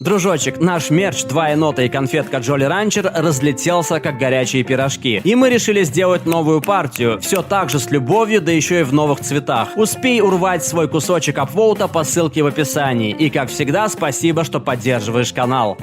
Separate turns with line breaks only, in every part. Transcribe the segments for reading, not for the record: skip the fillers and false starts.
Дружочек, наш мерч «ДВА ЕНОТА» и конфетка Джоли Ранчер разлетелся как горячие пирожки. И мы решили сделать новую партию, все так же с любовью, да еще и в новых цветах. Успей урвать свой кусочек апвоута по ссылке в описании. И как всегда, спасибо, что поддерживаешь канал.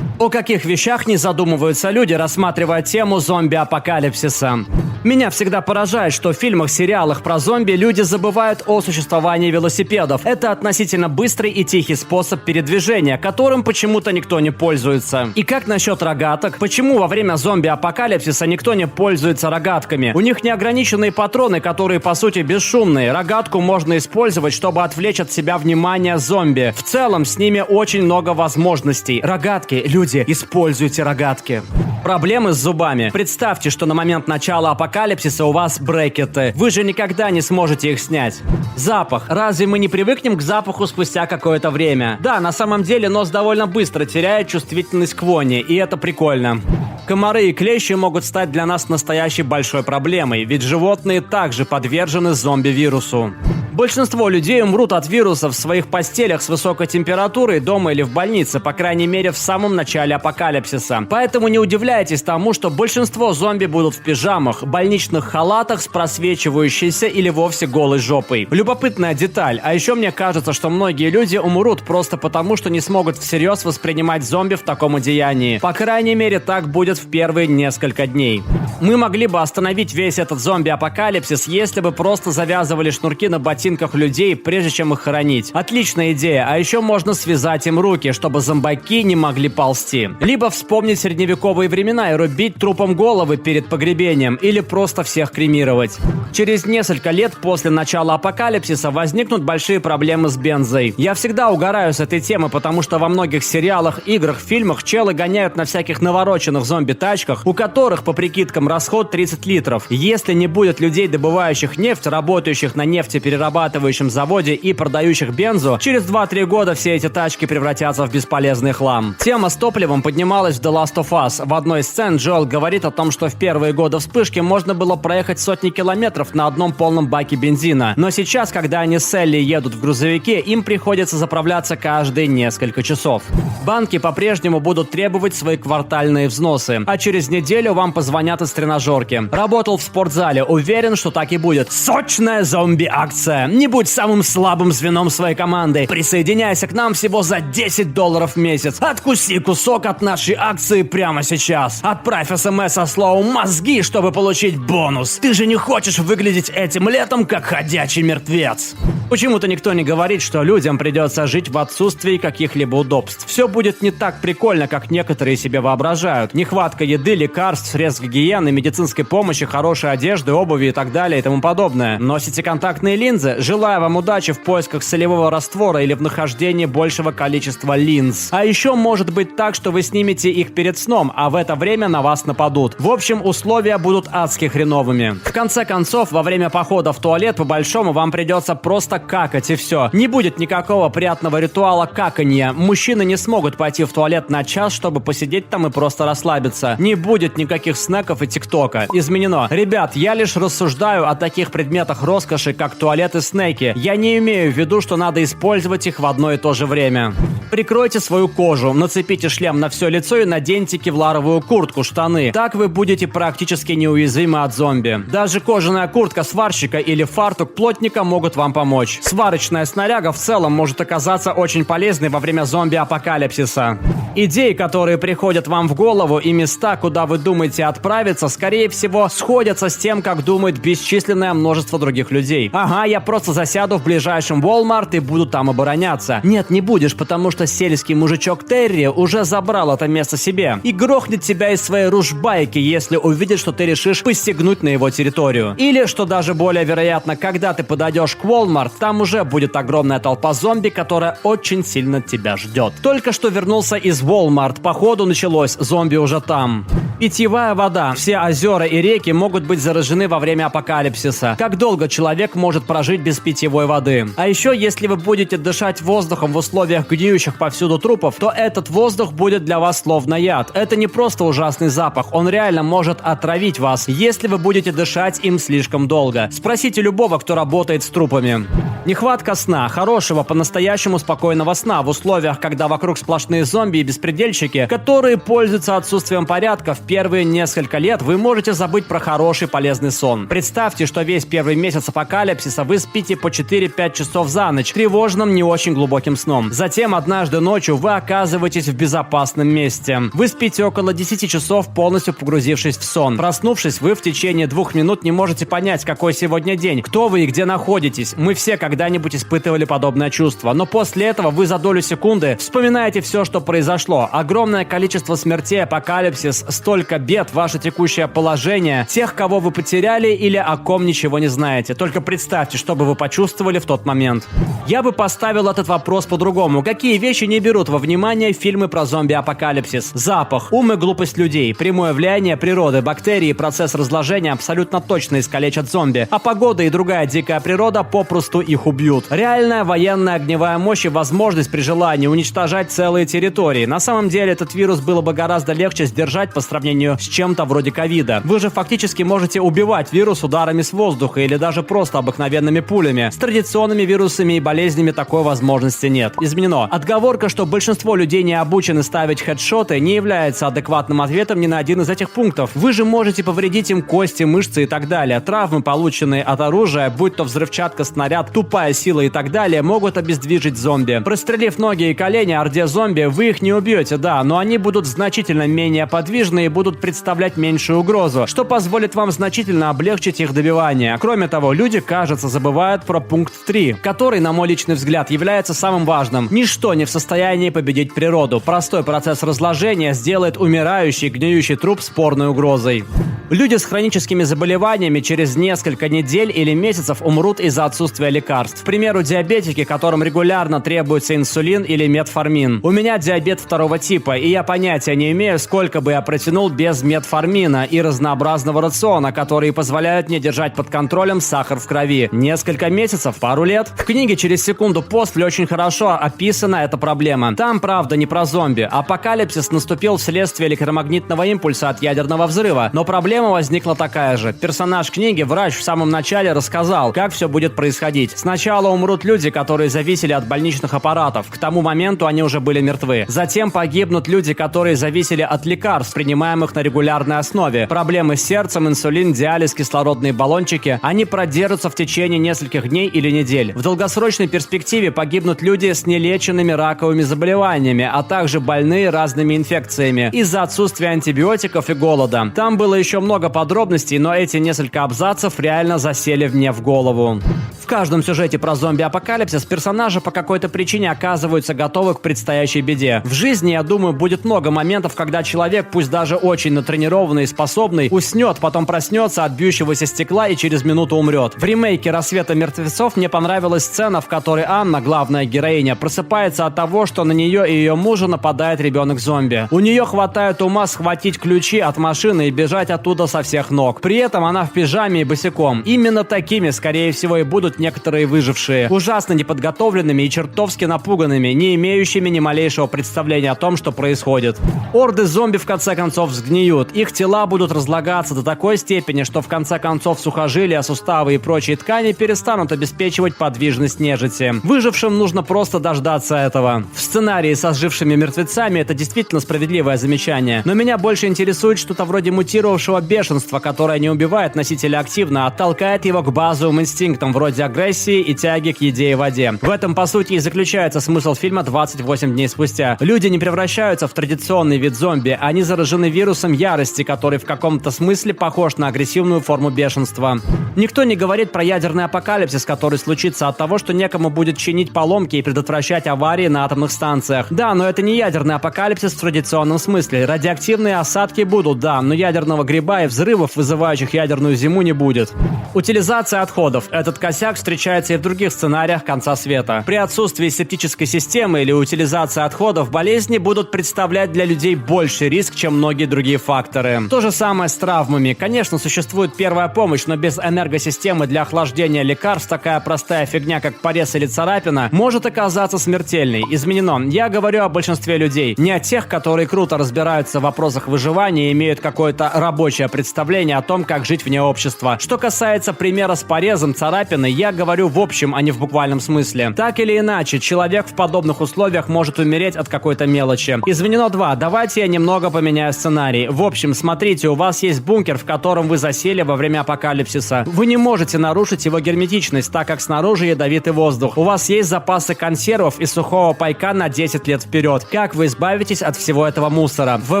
О каких вещах не задумываются люди, рассматривая тему зомби-апокалипсиса? Меня всегда поражает, что в фильмах, сериалах про зомби люди забывают о существовании велосипедов. Это относительно быстрый и тихий способ передвижения, которым почему-то никто не пользуется. И как насчет рогаток? Почему во время зомби-апокалипсиса никто не пользуется рогатками? У них неограниченные патроны, которые по сути бесшумные. Рогатку можно использовать, чтобы отвлечь от себя внимание зомби. В целом с ними очень много возможностей. Рогатки, люди, используйте рогатки. Проблемы с зубами. Представьте, что на момент начала апокалипсиса у вас брекеты. Вы же никогда не сможете их снять. Запах. Разве мы не привыкнем к запаху спустя какое-то время? Да, на самом деле нос довольно быстро теряет чувствительность к воне, и это прикольно. Комары и клещи могут стать для нас настоящей большой проблемой, ведь животные также подвержены зомби-вирусу. Большинство людей умрут от вирусов в своих постелях с высокой температурой дома или в больнице, по крайней мере в самом начале апокалипсиса. Поэтому не удивляйтесь тому, что большинство зомби будут в пижамах, больничных халатах с просвечивающейся или вовсе голой жопой. Любопытная деталь, а еще мне кажется, что многие люди умрут просто потому, что не смогут всерьез воспринимать зомби в таком одеянии. По крайней мере так будет в первые несколько дней. Мы могли бы остановить весь этот зомби-апокалипсис, если бы просто завязывали шнурки на ботинках людей, прежде чем их хоронить. Отличная идея, а еще можно связать им руки, чтобы зомбаки не могли ползти. Либо вспомнить средневековые времена и рубить трупом головы перед погребением, или просто всех кремировать. Через несколько лет после начала апокалипсиса возникнут большие проблемы с бензой. Я всегда угораю с этой темы, потому что во многих сериалах, играх, фильмах челы гоняют на всяких навороченных зомби-тачках, у которых, по прикидкам, расход 30 литров. Если не будет людей, добывающих нефть, работающих на нефтеперерабатывающем заводе и продающих бензу, через 2-3 года все эти тачки превратятся в бесполезный хлам. Тема с топливом поднималась в The Last of Us. В одной из сцен Джоэл говорит о том, что в первые годы вспышки можно было проехать сотни километров на одном полном баке бензина. Но сейчас, когда они с Элли едут в грузовике, им приходится заправляться каждые несколько часов. Банки по-прежнему будут требовать свои квартальные взносы, а через неделю вам позвонят из тренажерки. Работал в спортзале, уверен, что так и будет. Сочная зомби-акция. Не будь самым слабым звеном своей команды. Присоединяйся к нам всего за $10 в месяц. Откуси кусок от нашей акции прямо сейчас. Отправь СМС со словом «мозги», чтобы получить бонус. Ты же не хочешь выглядеть этим летом, как ходячий мертвец. Почему-то никто не говорит, что людям придется жить в отсутствии каких-либо удобств. Все будет не так прикольно, как некоторые себе воображают. Нехватка еды, лекарств, средств гигиены, медицинской помощи, хорошей одежды, обуви и так далее и тому подобное. Носите контактные линзы? Желаю вам удачи в поисках солевого раствора или в нахождении большего количества линз. А еще может быть так, что вы снимете их перед сном, а в это время на вас нападут. В общем, условия будут адски хреновыми. В конце концов, во время похода в туалет по-большому вам придется просто какать и все. Не будет никакого приятного ритуала каканья. Мужчины не смогут пойти в туалет на час, чтобы посидеть там и просто расслабиться. Не будет никаких снеков и тиктока. Изменено. Ребят, я лишь рассуждаю о таких предметах роскоши, как туалет и снеки. Я не имею в виду, что надо использовать их в одно и то же время. Прикройте свою кожу, нацепите шлем на все лицо и наденьте кевларовую куртку, штаны. Так вы будете практически неуязвимы от зомби. Даже кожаная куртка сварщика или фартук плотника могут вам помочь. Сварочная снаряга в целом может оказаться очень полезной во время зомби-апокалипсиса. Идеи, которые приходят вам в голову, и места, куда вы думаете отправиться, скорее всего, сходятся с тем, как думает бесчисленное множество других людей. Ага, я просто засяду в ближайшем Walmart и буду там обороняться. Нет, не будешь, потому что сельский мужичок Терри уже забрал это место себе и грохнет тебя из своей ружбайки, если увидит, что ты решишь посягнуть на его территорию. Или, что даже более вероятно, когда ты подойдешь к Walmart, там уже будет огромная толпа зомби, которая очень сильно тебя ждет. Только что вернулся из Walmart, походу началось, зомби уже там. Питьевая вода. Все озера и реки могут быть заражены во время апокалипсиса. Как долго человек может прожить без питьевой воды? А еще, если вы будете дышать воздухом в условиях гниющих повсюду трупов, то этот воздух будет для вас словно яд. Это не просто ужасный запах, он реально может отравить вас, если вы будете дышать им слишком долго. Спросите любого, кто работает с трупами. Нехватка сна. Хорошего, по-настоящему спокойного сна в условиях, когда вокруг сплошные зомби и беспредельщики, которые пользуются отсутствием порядка. В первые несколько лет вы можете забыть про хороший полезный сон. Представьте, что весь первый месяц апокалипсиса вы спите по 4-5 часов за ночь, тревожным, не очень глубоким сном. Затем однажды ночью вы оказываетесь в безопасном месте. Вы спите около 10 часов, полностью погрузившись в сон. Проснувшись, вы в течение 2 минут не можете понять, какой сегодня день, кто вы и где находитесь. Мы все когда-нибудь испытывали подобное чувство, но после этого вы за долю секунды вспоминаете все, что произошло. Огромное количество смертей, апокалипсис, столько бед, ваше текущее положение, тех, кого вы потеряли или о ком ничего не знаете. Только представьте, что бы вы почувствовали в тот момент. Я бы поставил этот вопрос по-другому. Какие вещи не берут во внимание фильмы про зомби-апокалипсис? Запах, ум и глупость людей, прямое влияние природы, бактерии, процесс разложения абсолютно точно искалечат зомби, а погода и другая дикая природа попросту их убьют. Реальная военная огневая мощь и возможность при желании уничтожать целые территории. На самом деле этот вирус было бы гораздо легче сдержать по сравнению с чем-то вроде ковида. Вы же фактически можете убивать вирус ударами с воздуха или даже просто обыкновенными пулями. С традиционными вирусами и болезнями такой возможности нет. Изменено. Отговорка, что большинство людей не обучены ставить хедшоты, не является адекватным ответом ни на один из этих пунктов. Вы же можете повредить им кости, мышцы и так далее. Травмы, полученные от оружия, будь то взрывчатка, снаряд, тупая сила и так далее, могут обездвижить зомби. Прострелив ноги и колени орде зомби, вы их не убьете, да, но они будут значительно менее подвижны и будут представлять меньшую угрозу, что позволит вам значительно облегчить их добивание. Кроме того, люди, кажется, забывают про пункт 3, который, на мой личный взгляд, является самым важным. Ничто не в состоянии победить природу. Простой процесс разложения сделает умирающий, гниющий труп спорной угрозой. Люди с хроническими заболеваниями через несколько недель или месяцев умрут из-за отсутствия лекарств. К примеру, диабетики, которым регулярно требуется инсулин или метформин. У меня диабет 2 типа, и я понятия не имею, сколько бы я протянул без метформина и разнообразного рациона, которые позволяют мне держать под контролем сахар в крови. Несколько месяцев, пару лет. В книге «Через секунду после» очень хорошо описана эта проблема. Там, правда, не про зомби. Апокалипсис наступил вследствие электромагнитного импульса от ядерного взрыва, но проблема возникла такая же. Персонаж книги, врач, в самом начале рассказал, как все будет происходить. Сначала умрут люди, которые зависели от больничных аппаратов. К тому моменту они уже были мертвы. Затем погибнут люди, которые зависели от лекарств, принимаемых на регулярной основе. Проблемы с сердцем, инсулин, диализ, кислородные баллончики. Они продержатся в течение нескольких дней или недель. В долгосрочной перспективе погибнут люди с нелеченными раковыми заболеваниями, а также больные разными инфекциями из-за отсутствия антибиотиков и голода. Там было еще много подробностей, но эти несколько абзацев реально засели мне в голову. В каждом сюжете про зомби-апокалипсис персонажи по какой-то причине оказываются готовы к предстоящей беде. В жизни, я думаю, будет много моментов, когда человек, пусть даже очень натренированный и способный, уснет, потом проснется от бьющегося стекла и через минуту умрет. В ремейке «Рассвета мертвецов» мне понравилась сцена, в которой Анна, главная героиня, просыпается от того, что на нее и ее мужа нападает ребенок-зомби. У нее хватает ума схватить ключи от машины и бежать оттуда со всех ног. При этом она в пижаме и босиком. Именно такими, скорее всего, и будут некоторые выжившие. Ужасно неподготовленными и чертовски напуганными, не имеющими ни малейшего представления о том, что происходит. Орды зомби в конце концов сгниют. Их тела будут разлагаться до такой степени, что в конце концов сухожилия, суставы и прочие ткани перестанут обеспечивать подвижность нежити. Выжившим нужно просто дождаться этого. В сценарии со сжившими мертвецами это действительно справедливое замечание. Но меня больше интересует что-то вроде мутировавшего бешенства, которое не убивает носителя активно, а толкает его к базовым инстинктам вроде агрессии и тяги к еде и воде. В этом, по сути, и заключается смысл фильма «28 дней спустя». Люди не превращаются в традиционный вид зомби, они заражены вирусом ярости, который в каком-то смысле похож на агрессивную форму бешенства. Никто не говорит про ядерный апокалипсис, который случится от того, что некому будет чинить поломки и предотвращать аварии на атомных станциях. Да, но это не ядерный апокалипсис в традиционном смысле. Радиоактивные осадки будут, да, но ядерного гриба и взрывов, вызывающих ядерную зиму, не будет. Утилизация отходов. Этот косяк встречается и в других сценариях конца света. При отсутствии септической системы или утилизации отходов болезни будут представлять для людей больший риск, чем многие многие другие факторы. То же самое с травмами. Конечно, существует первая помощь, но без энергосистемы для охлаждения лекарств такая простая фигня, как порез или царапина, может оказаться смертельной. Изменено. Я говорю о большинстве людей. Не о тех, которые круто разбираются в вопросах выживания и имеют какое-то рабочее представление о том, как жить вне общества. Что касается примера с порезом, царапиной, я говорю в общем, а не в буквальном смысле. Так или иначе, человек в подобных условиях может умереть от какой-то мелочи. Изменено 2. Давайте я немного поменяю сценарий. В общем, смотрите, у вас есть бункер, в котором вы засели во время апокалипсиса. Вы не можете нарушить его герметичность, так как снаружи ядовитый воздух. У вас есть запасы консервов и сухого пайка на 10 лет вперед. Как вы избавитесь от всего этого мусора? В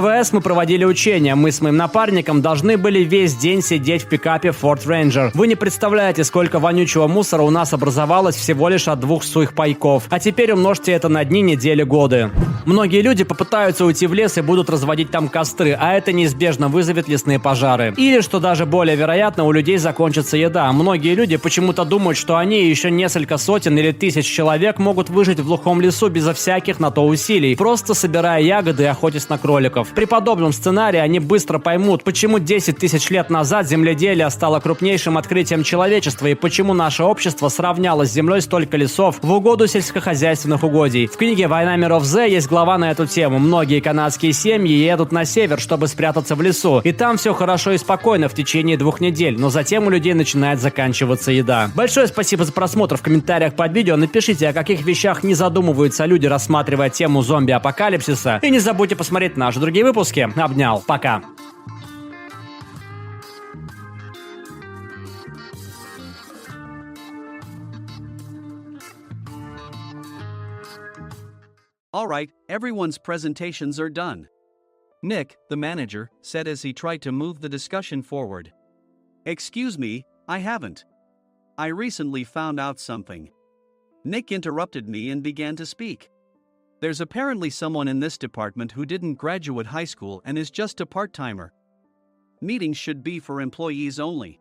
ВВС мы проводили учения. Мы с моим напарником должны были весь день сидеть в пикапе Ford Ranger. Вы не представляете, сколько вонючего мусора у нас образовалось всего лишь от 2 сухих пайков. А теперь умножьте это на дни, недели, годы. Многие люди попытаются уйти в лес и будут разводить там костры, а это неизбежно вызовет лесные пожары. Или, что даже более вероятно, у людей закончится еда. Многие люди почему-то думают, что они и еще несколько сотен или тысяч человек могут выжить в глухом лесу безо всяких на то усилий, просто собирая ягоды и охотясь на кроликов. При подобном сценарии они быстро поймут, почему 10 тысяч лет назад земледелие стало крупнейшим открытием человечества и почему наше общество сравняло с землей столько лесов в угоду сельскохозяйственных угодий. В книге «Война миров Z» есть глава на эту тему. Многие канадские семьи едут на север, чтобы спрятаться в лесу. И там все хорошо и спокойно в течение 2 недель, но затем у людей начинает заканчиваться еда. Большое спасибо за просмотр. В комментариях под видео напишите, о каких вещах не задумываются люди, рассматривая тему зомби-апокалипсиса. И не забудьте посмотреть наши другие выпуски. Обнял. Пока.
All right, everyone's presentations are done. Nick, the manager, said as he tried to move the discussion forward. Excuse me, I haven't. I recently found out something. Nick interrupted me and began to speak. There's apparently someone in this department who didn't graduate high school and is just a part-timer. Meetings should be for employees only.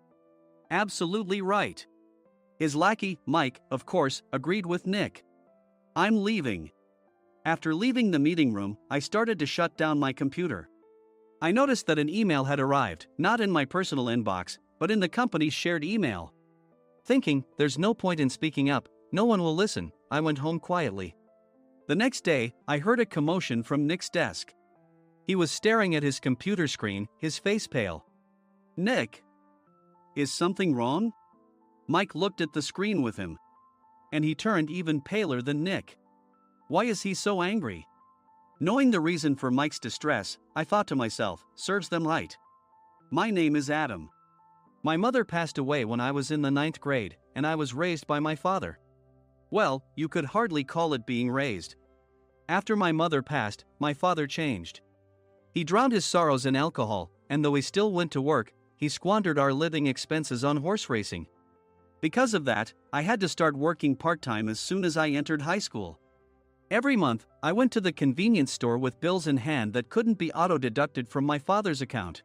Absolutely right. His lackey, Mike, of course, agreed with Nick. I'm leaving. After leaving the meeting room, I started to shut down my computer. I noticed that an email had arrived, not in my personal inbox, but in the company's shared email. Thinking, there's no point in speaking up, no one will listen, I went home quietly. The next day, I heard a commotion from Nick's desk. He was staring at his computer screen, his face pale. Nick! Is something wrong? Mike looked at the screen with him. And he turned even paler than Nick. Why is he so angry? Knowing the reason for Mike's distress, I thought to myself, serves them right. My name is Adam. My mother passed away when I was in the 9th grade, and I was raised by my father. Well, you could hardly call it being raised. After my mother passed, my father changed. He drowned his sorrows in alcohol, and though he still went to work, he squandered our living expenses on horse racing. Because of that, I had to start working part-time as soon as I entered high school. Every month, I went to the convenience store with bills in hand that couldn't be auto-deducted from my father's account.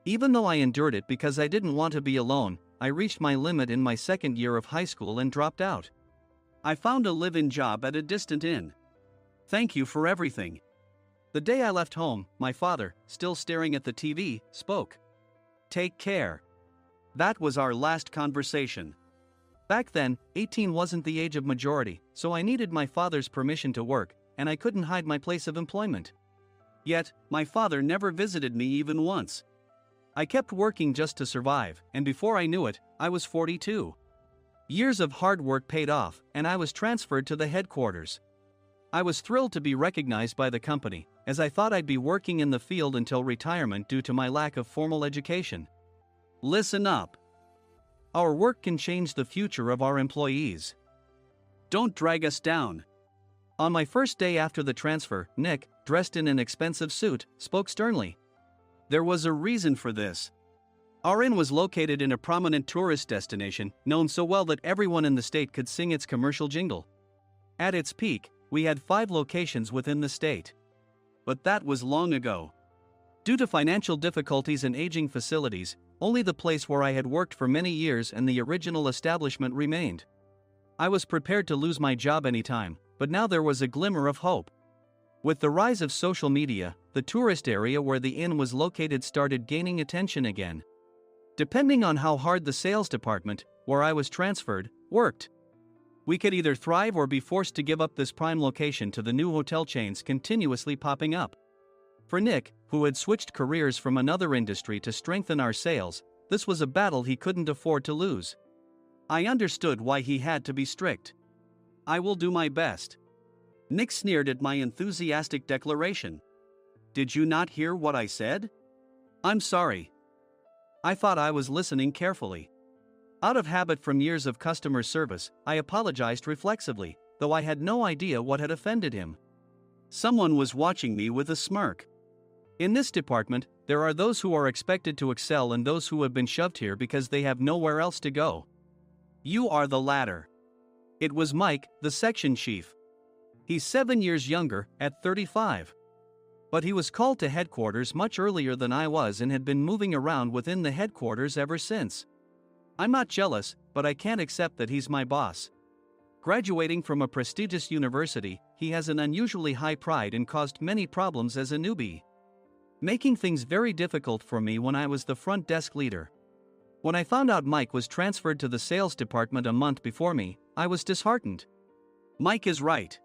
Even though I endured it because I didn't want to be alone, I reached my limit in my 2nd year of high school and dropped out. I found a live-in job at a distant inn. Thank you for everything. The day I left home, my father, still staring at the TV, spoke. Take care. That was our last conversation. Back then, 18 wasn't the age of majority, so I needed my father's permission to work, and I couldn't hide my place of employment. Yet, my father never visited me even once. I kept working just to survive, and before I knew it, I was 42. Years of hard work paid off, and I was transferred to the headquarters. I was thrilled to be recognized by the company, as I thought I'd be working in the field until retirement due to my lack of formal education. Listen up. Our work can change the future of our employees. Don't drag us down. On my first day after the transfer, Nick, dressed in an expensive suit, spoke sternly. There was a reason for this. Our inn was located in a prominent tourist destination, known so well that everyone in the state could sing its commercial jingle. At its peak, we had 5 locations within the state. But that was long ago. Due to financial difficulties and aging facilities, only the place where I had worked for many years and the original establishment remained. I was prepared to lose my job anytime, but now there was a glimmer of hope. With the rise of social media, the tourist area where the inn was located started gaining attention again. Depending on how hard the sales department, where I was transferred, worked, we could either thrive or be forced to give up this prime location to the new hotel chains continuously popping up. For Nick, who had switched careers from another industry to strengthen our sales, this was a battle he couldn't afford to lose. I understood why he had to be strict. "I will do my best." Nick sneered at my enthusiastic declaration. "Did you not hear what I said?" "I'm sorry." I thought I was listening carefully. Out of habit from years of customer service, I apologized reflexively, though I had no idea what had offended him. Someone was watching me with a smirk. In this department, there are those who are expected to excel and those who have been shoved here because they have nowhere else to go. You are the latter. It was Mike, the section chief. He's 7 years younger, at 35. But he was called to headquarters much earlier than I was and had been moving around within the headquarters ever since. I'm not jealous, but I can't accept that he's my boss. Graduating from a prestigious university, he has an unusually high pride and caused many problems as a newbie, making things very difficult for me when I was the front desk leader. When I found out Mike was transferred to the sales department a month before me, I was disheartened. Mike is right.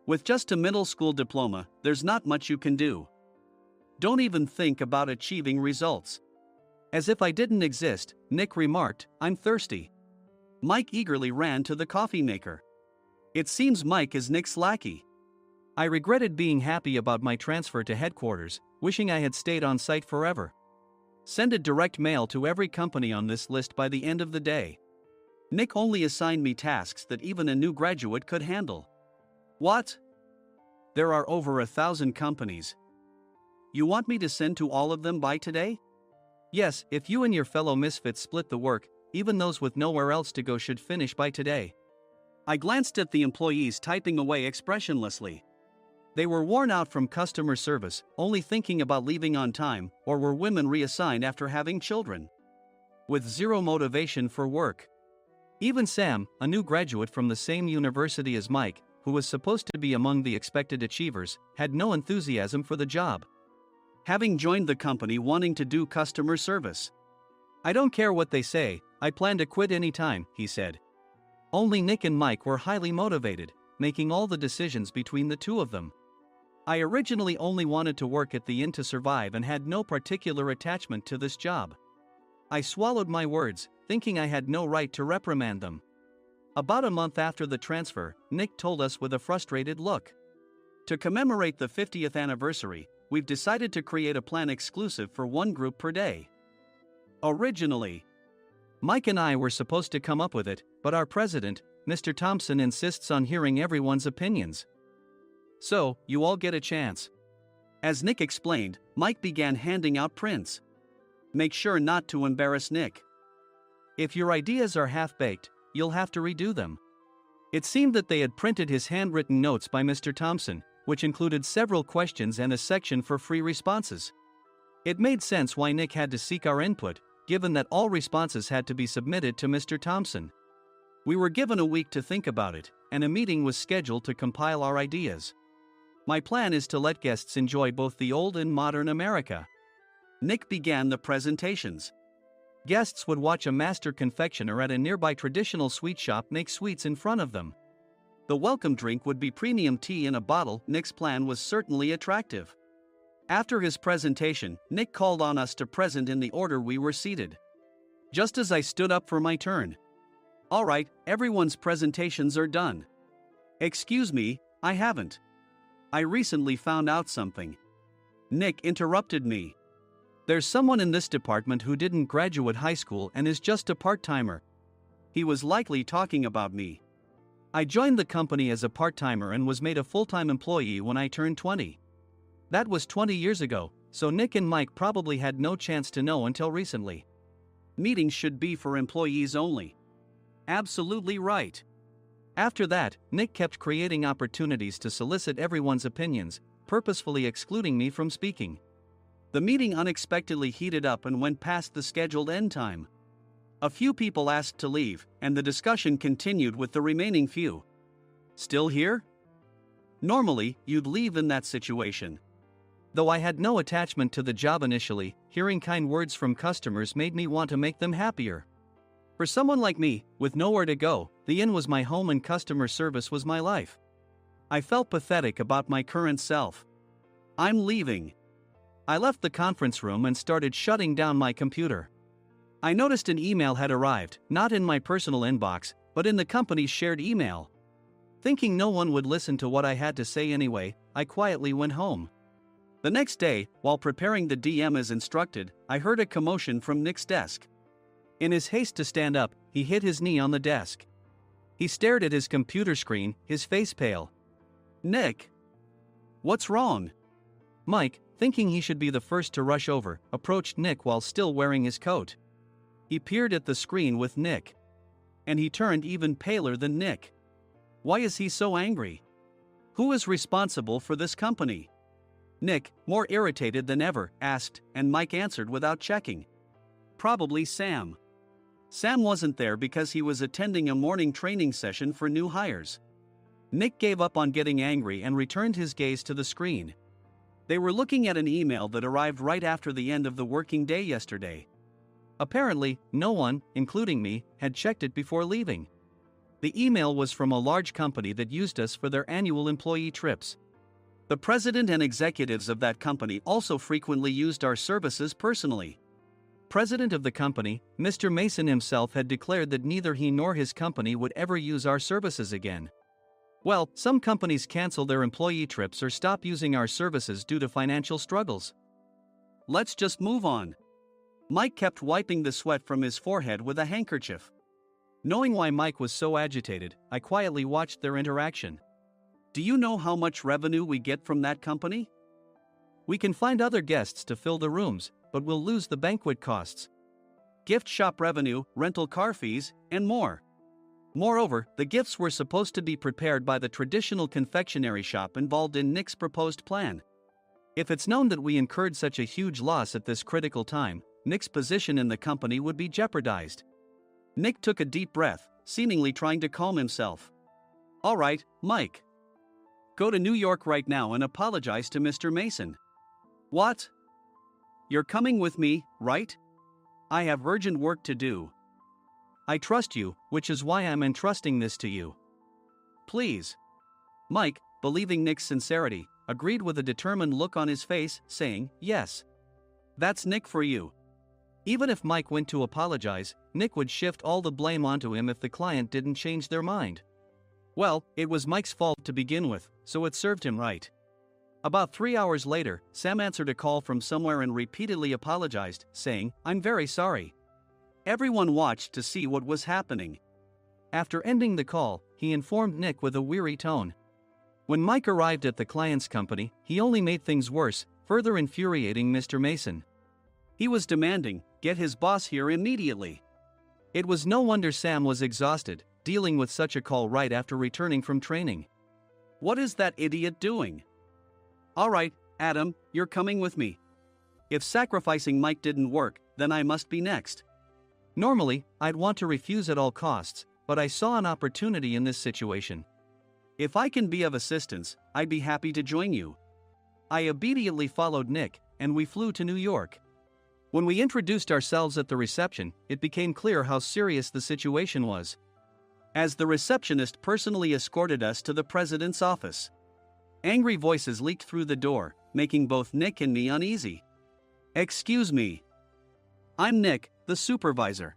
With just a middle school diploma, there's not much you can do. Don't even think about achieving results. As if I didn't exist, Nick remarked, "I'm thirsty." Mike eagerly ran to the coffee maker. It seems Mike is Nick's lackey. I regretted being happy about my transfer to headquarters, wishing I had stayed on site forever. Send a direct mail to every company on this list by the end of the day. Nick only assigned me tasks that even a new graduate could handle. What? There are over 1,000 companies. You want me to send to all of them by today? Yes, if you and your fellow misfits split the work, even those with nowhere else to go should finish by today. I glanced at the employees typing away expressionlessly. They were worn out from customer service, only thinking about leaving on time, or were women reassigned after having children, with zero motivation for work. Even Sam, a new graduate from the same university as Mike, who was supposed to be among the expected achievers, had no enthusiasm for the job, having joined the company wanting to do customer service. "I don't care what they say, I plan to quit anytime," he said. Only Nick and Mike were highly motivated, making all the decisions between the two of them. I originally only wanted to work at the inn to survive and had no particular attachment to this job. I swallowed my words, thinking I had no right to reprimand them. About a month after the transfer, Nick told us with a frustrated look, "To commemorate the 50th anniversary, we've decided to create a plan exclusive for one group per day." Originally, Mike and I were supposed to come up with it, but our president, Mr. Thompson, insists on hearing everyone's opinions. "So, you all get a chance." As Nick explained, Mike began handing out prints. "Make sure not to embarrass Nick. If your ideas are half-baked, you'll have to redo them." It seemed that they had printed his handwritten notes by Mr. Thompson, which included several questions and a section for free responses. It made sense why Nick had to seek our input, given that all responses had to be submitted to Mr. Thompson. We were given a week to think about it, and a meeting was scheduled to compile our ideas. My plan is to let guests enjoy both the old and modern America. Nick began the presentations. Guests would watch a master confectioner at a nearby traditional sweet shop make sweets in front of them. The welcome drink would be premium tea in a bottle. Nick's plan was certainly attractive. After his presentation, Nick called on us to present in the order we were seated. Just as I stood up for my turn. "All right, everyone's presentations are done." "Excuse me, I haven't. I recently found out something." Nick interrupted me. "There's someone in this department who didn't graduate high school and is just a part-timer." He was likely talking about me. I joined the company as a part-timer and was made a full-time employee when I turned 20. That was 20 years ago, so Nick and Mike probably had no chance to know until recently. Meetings should be for employees only. Absolutely right. After that, Nick kept creating opportunities to solicit everyone's opinions, purposefully excluding me from speaking. The meeting unexpectedly heated up and went past the scheduled end time. A few people asked to leave, and the discussion continued with the remaining few. "Still here?" Normally, you'd leave in that situation. Though I had no attachment to the job initially, hearing kind words from customers made me want to make them happier. For someone like me, with nowhere to go, the inn was my home and customer service was my life. I felt pathetic about my current self. I'm leaving. I left the conference room and started shutting down my computer. I noticed an email had arrived, not in my personal inbox, but in the company's shared email. Thinking no one would listen to what I had to say anyway, I quietly went home. The next day, while preparing the DM as instructed, I heard a commotion from Nick's desk. In his haste to stand up, he hit his knee on the desk. He stared at his computer screen, his face pale. "Nick? What's wrong?" Mike, thinking he should be the first to rush over, approached Nick while still wearing his coat. He peered at the screen with Nick. And he turned even paler than Nick. Why is he so angry? Who is responsible for this company? Nick, more irritated than ever, asked, and Mike answered without checking. Probably Sam. Sam wasn't there because he was attending a morning training session for new hires. Nick gave up on getting angry and returned his gaze to the screen. They were looking at an email that arrived right after the end of the working day yesterday. Apparently, no one, including me, had checked it before leaving. The email was from a large company that used us for their annual employee trips. The president and executives of that company also frequently used our services personally. President of the company, Mr. Mason himself, had declared that neither he nor his company would ever use our services again. Well, some companies cancel their employee trips or stop using our services due to financial struggles. Let's just move on. Mike kept wiping the sweat from his forehead with a handkerchief. Knowing why Mike was so agitated, I quietly watched their interaction. Do you know how much revenue we get from that company? We can find other guests to fill the rooms, but we'll lose the banquet costs, gift shop revenue, rental car fees, and more. Moreover, the gifts were supposed to be prepared by the traditional confectionery shop involved in Nick's proposed plan. If it's known that we incurred such a huge loss at this critical time, Nick's position in the company would be jeopardized. Nick took a deep breath, seemingly trying to calm himself. All right, Mike. Go to New York right now and apologize to Mr. Mason. What? You're coming with me, right? I have urgent work to do. I trust you, which is why I'm entrusting this to you. Please. Mike, believing Nick's sincerity, agreed with a determined look on his face, saying, yes. That's Nick for you. Even if Mike went to apologize, Nick would shift all the blame onto him if the client didn't change their mind. Well, it was Mike's fault to begin with, so it served him right. About 3 hours later, Sam answered a call from somewhere and repeatedly apologized, saying, I'm very sorry. Everyone watched to see what was happening. After ending the call, he informed Nick with a weary tone. When Mike arrived at the client's company, he only made things worse, further infuriating Mr. Mason. He was demanding, get his boss here immediately. It was no wonder Sam was exhausted, dealing with such a call right after returning from training. What is that idiot doing? All right, Adam, you're coming with me. If sacrificing Mike didn't work, then I must be next. Normally, I'd want to refuse at all costs, but I saw an opportunity in this situation. If I can be of assistance, I'd be happy to join you. I immediately followed Nick, and we flew to New York. When we introduced ourselves at the reception, it became clear how serious the situation was, as the receptionist personally escorted us to the president's office. Angry voices leaked through the door, making both Nick and me uneasy. Excuse me. I'm Nick, the supervisor.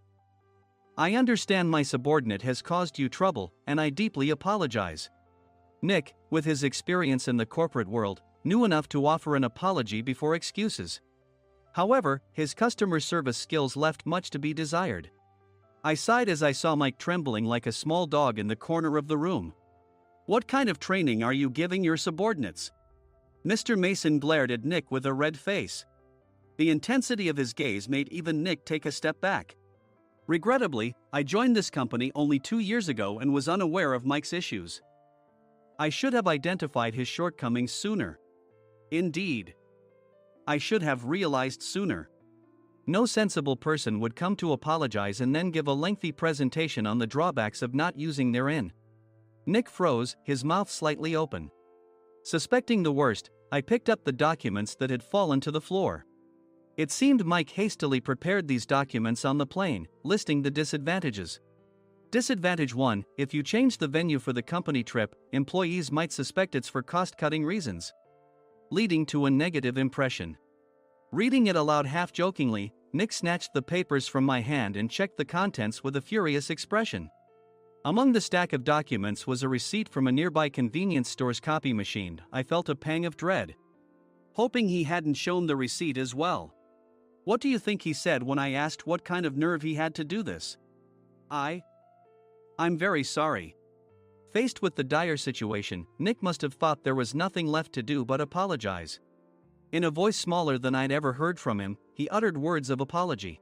I understand my subordinate has caused you trouble, and I deeply apologize. Nick, with his experience in the corporate world, knew enough to offer an apology before excuses. However, his customer service skills left much to be desired. I sighed as I saw Mike trembling like a small dog in the corner of the room. What kind of training are you giving your subordinates? Mr. Mason glared at Nick with a red face. The intensity of his gaze made even Nick take a step back. Regrettably, I joined this company only 2 years ago and was unaware of Mike's issues. I should have identified his shortcomings sooner. Indeed. I should have realized sooner. No sensible person would come to apologize and then give a lengthy presentation on the drawbacks of not using their inn. Nick froze, his mouth slightly open. Suspecting the worst, I picked up the documents that had fallen to the floor. It seemed Mike hastily prepared these documents on the plane, listing the disadvantages. Disadvantage 1: if you change the venue for the company trip, employees might suspect it's for cost-cutting reasons, leading to a negative impression. Reading it aloud half-jokingly, Nick snatched the papers from my hand and checked the contents with a furious expression. Among the stack of documents was a receipt from a nearby convenience store's copy machine. I felt a pang of dread, hoping he hadn't shown the receipt as well. What do you think he said when I asked what kind of nerve he had to do this? I'm very sorry. Faced with the dire situation, Nick must have thought there was nothing left to do but apologize. In a voice smaller than I'd ever heard from him, he uttered words of apology.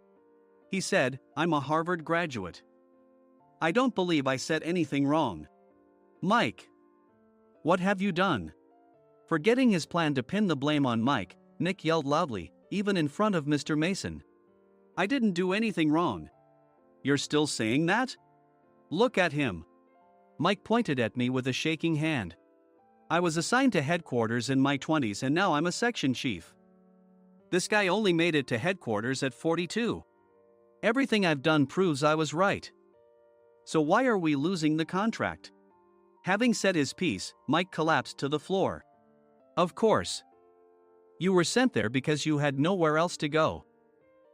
He said, "I'm a Harvard graduate. I don't believe I said anything wrong." Mike! What have you done? Forgetting his plan to pin the blame on Mike, Nick yelled loudly, even in front of Mr. Mason. "I didn't do anything wrong." "You're still saying that? Look at him." Mike pointed at me with a shaking hand. "I was assigned to headquarters in my 20s and now I'm a section chief. This guy only made it to headquarters at 42. Everything I've done proves I was right. So why are we losing the contract?" Having said his piece, Mike collapsed to the floor. "Of course. You were sent there because you had nowhere else to go."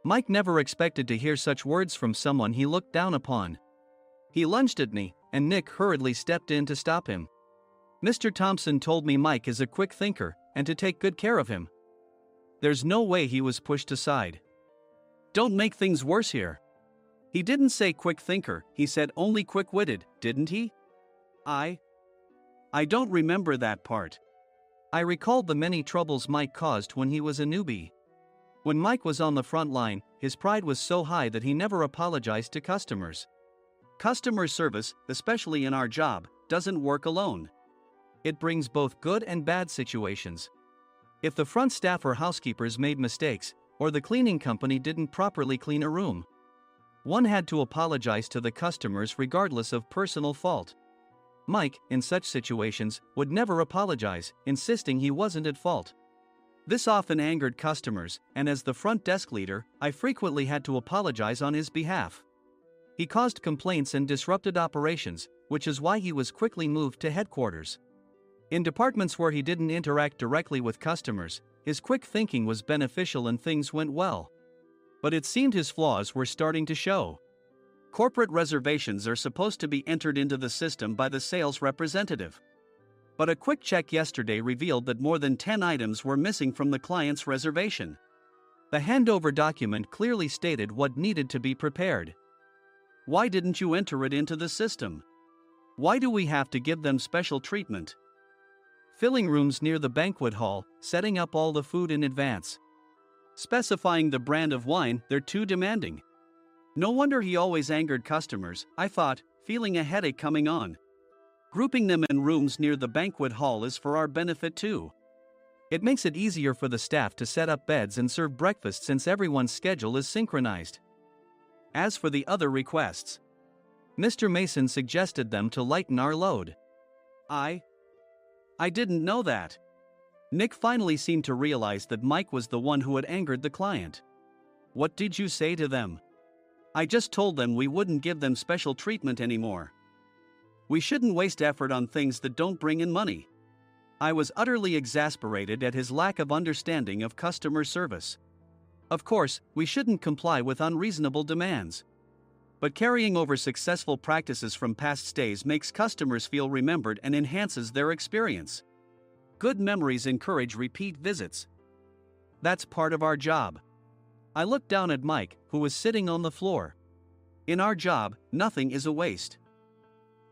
Mike never expected to hear such words from someone he looked down upon. He lunged at me, and Nick hurriedly stepped in to stop him. "Mr. Thompson told me Mike is a quick thinker, and to take good care of him." There's no way he was pushed aside. "Don't make things worse here. He didn't say quick thinker, he said only quick-witted, didn't he?" I don't remember that part. I recalled the many troubles Mike caused when he was a newbie. When Mike was on the front line, his pride was so high that he never apologized to customers. Customer service, especially in our job, doesn't work alone. It brings both good and bad situations. If the front staff or housekeepers made mistakes, or the cleaning company didn't properly clean a room, one had to apologize to the customers regardless of personal fault. Mike, in such situations, would never apologize, insisting he wasn't at fault. This often angered customers, and as the front desk leader, I frequently had to apologize on his behalf. He caused complaints and disrupted operations, which is why he was quickly moved to headquarters. In departments where he didn't interact directly with customers, his quick thinking was beneficial and things went well. But it seemed his flaws were starting to show. Corporate reservations are supposed to be entered into the system by the sales representative. But a quick check yesterday revealed that more than 10 items were missing from the client's reservation. The handover document clearly stated what needed to be prepared. Why didn't you enter it into the system? Why do we have to give them special treatment? Filling rooms near the banquet hall, setting up all the food in advance. Specifying the brand of wine, they're too demanding. No wonder he always angered customers, I thought, feeling a headache coming on. Grouping them in rooms near the banquet hall is for our benefit too. It makes it easier for the staff to set up beds and serve breakfast since everyone's schedule is synchronized. As for the other requests, Mr. Mason suggested them to lighten our load. I didn't know that. Nick finally seemed to realize that Mike was the one who had angered the client. What did you say to them? I just told them we wouldn't give them special treatment anymore. We shouldn't waste effort on things that don't bring in money. I was utterly exasperated at his lack of understanding of customer service. Of course, we shouldn't comply with unreasonable demands. But carrying over successful practices from past stays makes customers feel remembered and enhances their experience. Good memories encourage repeat visits. That's part of our job. I looked down at Mike, who was sitting on the floor. In our job, nothing is a waste.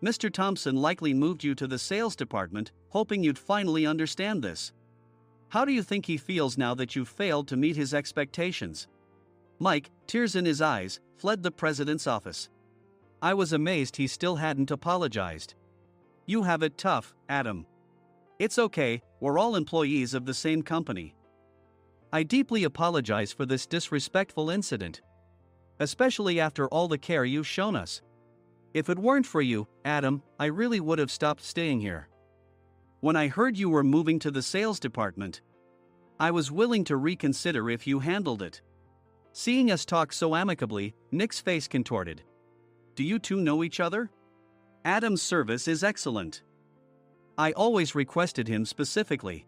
Mr. Thompson likely moved you to the sales department, hoping you'd finally understand this. How do you think he feels now that you failed to meet his expectations? Mike, tears in his eyes, fled the president's office. I was amazed he still hadn't apologized. You have it tough, Adam. It's okay, we're all employees of the same company. I deeply apologize for this disrespectful incident. Especially after all the care you've shown us. If it weren't for you, Adam, I really would have stopped staying here. When I heard you were moving to the sales department, I was willing to reconsider if you handled it. Seeing us talk so amicably, Nick's face contorted. Do you two know each other? Adam's service is excellent. I always requested him specifically.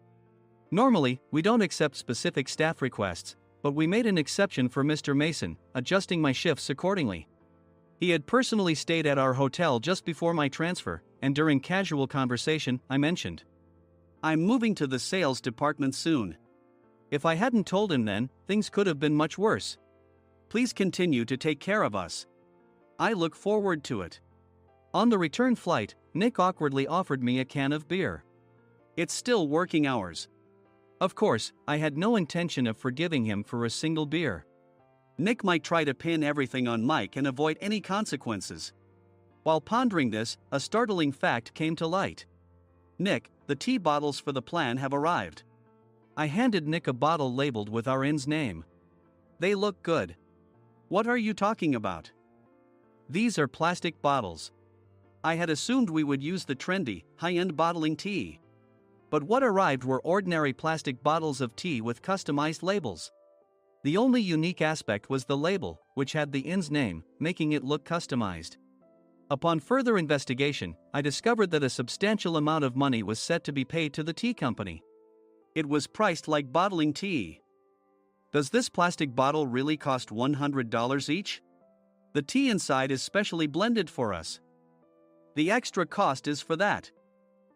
Normally, we don't accept specific staff requests, but we made an exception for Mr. Mason, adjusting my shifts accordingly. He had personally stayed at our hotel just before my transfer, and during casual conversation, I mentioned, I'm moving to the sales department soon. If I hadn't told him then, things could have been much worse. Please continue to take care of us. I look forward to it. On the return flight, Nick awkwardly offered me a can of beer. It's still working hours. Of course, I had no intention of forgiving him for a single beer. Nick might try to pin everything on Mike and avoid any consequences. While pondering this, a startling fact came to light. Nick, the tea bottles for the plan have arrived. I handed Nick a bottle labeled with our inn's name. They look good. What are you talking about? These are plastic bottles. I had assumed we would use the trendy, high-end bottling tea. But what arrived were ordinary plastic bottles of tea with customized labels. The only unique aspect was the label, which had the inn's name, making it look customized. Upon further investigation, I discovered that a substantial amount of money was set to be paid to the tea company. It was priced like bottling tea. Does this plastic bottle really cost $100 each? The tea inside is specially blended for us. The extra cost is for that.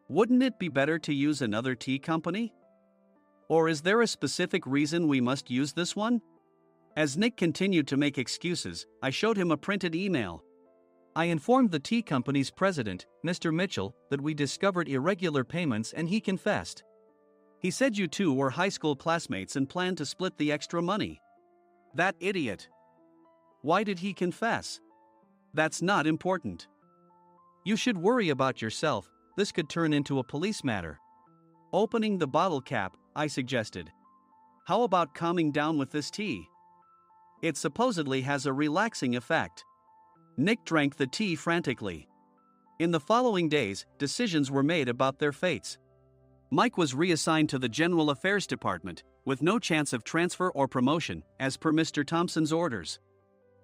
Wouldn't it be better to use another tea company? Or is there a specific reason we must use this one? As Nick continued to make excuses, I showed him a printed email. I informed the tea company's president, Mr. Mitchell, that we discovered irregular payments and he confessed. He said you two were high school classmates and planned to split the extra money. That idiot. Why did he confess? That's not important. You should worry about yourself, this could turn into a police matter. Opening the bottle cap, I suggested. How about calming down with this tea? It supposedly has a relaxing effect. Nick drank the tea frantically. In the following days, decisions were made about their fates. Mike was reassigned to the General Affairs Department, with no chance of transfer or promotion, as per Mr. Thompson's orders.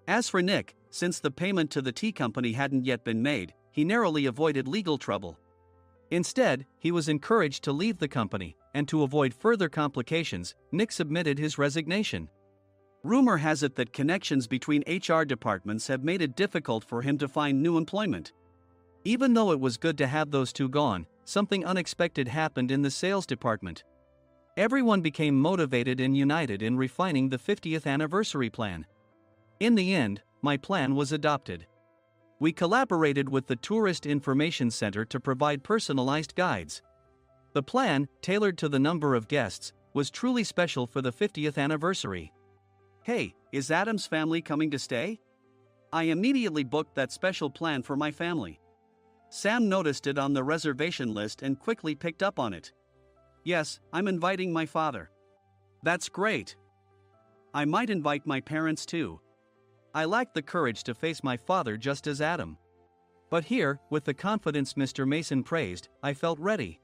As for Nick, since the payment to the tea company hadn't yet been made, he narrowly avoided legal trouble. Instead, he was encouraged to leave the company, and to avoid further complications, Nick submitted his resignation. Rumor has it that connections between HR departments have made it difficult for him to find new employment. Even though it was good to have those two gone, something unexpected happened in the sales department. Everyone became motivated and united in refining the 50th anniversary plan. In the end, my plan was adopted. We collaborated with the Tourist Information Center to provide personalized guides. The plan, tailored to the number of guests, was truly special for the 50th anniversary. Hey, is Adam's family coming to stay? I immediately booked that special plan for my family. Sam noticed it on the reservation list and quickly picked up on it. Yes, I'm inviting my father. That's great. I might invite my parents too. I lacked the courage to face my father just as Adam. But here, with the confidence Mr. Mason praised, I felt ready.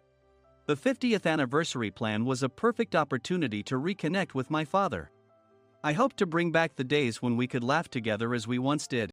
The 50th anniversary plan was a perfect opportunity to reconnect with my father. I hoped to bring back the days when we could laugh together as we once did.